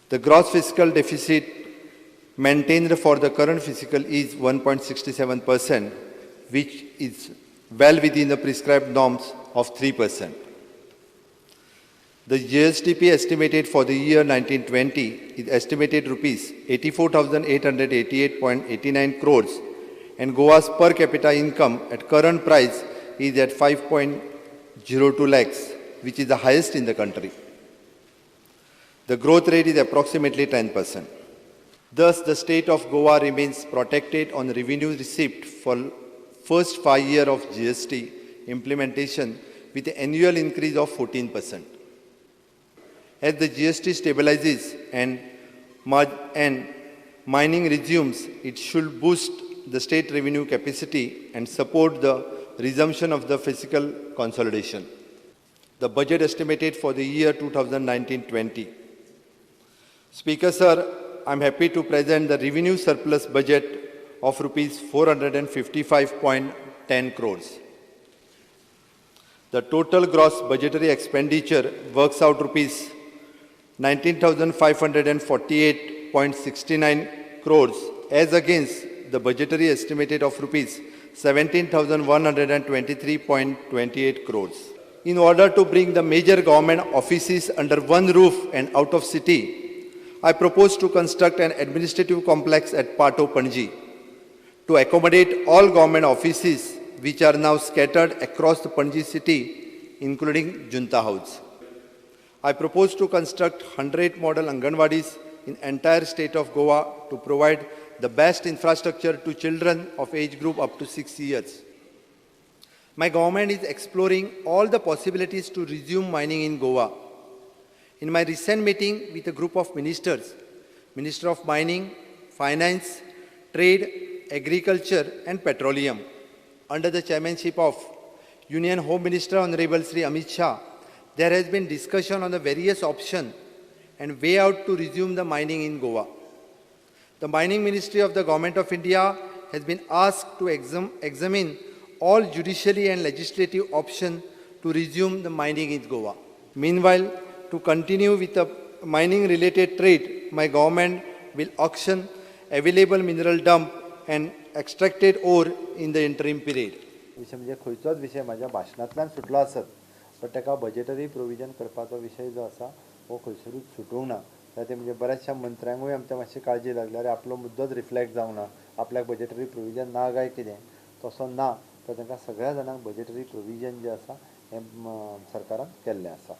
The gross fiscal deficit maintained for the current fiscal is 1.67%, which is well within the prescribed norms of 3%. The GSDP estimated for the year 1920 is estimated rupees 84,888.89 crores, and Goa's per capita income at current price is at 5.02 lakhs, which is the highest in the country. The growth rate is approximately 10%. Thus, the state of Goa remains protected on revenue received for first 5 years of GST implementation with an annual increase of 14%. As the GST stabilizes and mining resumes, it should boost the state revenue capacity and support the resumption of the fiscal consolidation. The budget estimated for the year 2019-20. Speaker Sir, I am happy to present the revenue surplus budget of rupees 455.10 crores. The total gross budgetary expenditure works out rupees 19,548.69 crores as against the budgetary estimated of rupees 17,123.28 crores. In order to bring the major government offices under one roof and out of city, I propose to construct an administrative complex at Patto, Panaji to accommodate all government offices which are now scattered across the Panaji city, including Junta House. I propose to construct 100 model anganwadis in entire state of Goa to provide the best infrastructure to children of age group up to 6 years. My government is exploring all the possibilities to resume mining in Goa. In my recent meeting with a group of ministers, Minister of Mining, Finance, Trade, Agriculture and Petroleum, under the chairmanship of Union Home Minister Honorable Sri Amit Shah, there has been discussion on the various options and way out to resume the mining in Goa. The Mining Ministry of the Government of India has been asked to examine all judicially and legislative options to resume the mining in Goa. Meanwhile, to continue with the mining-related trade, my government will auction available mineral dump and extracted ore in the interim period. विषय म्हणजे खंयचोच विषय माझ्या भाशणांतल्यान सुटलो आसत पण ताका budgetary provision करपाचो विषय जो आसा हो खंयसरूच सुटूंक ना. ते म्हणजे बऱ्याचशा मंत्र्यांकूय आमच्या मातशी काळजी लागल्या अरे आपलो मुद्दोच रिफ्लेक्ट जावना, आपल्याक बजेटरी प्रोविजन ना काय कितें, तसो ना. तर तांकां सगळ्या जाणांक बजेटरी प्रोविजन जे आसा हें सरकारान केल्लें आसा.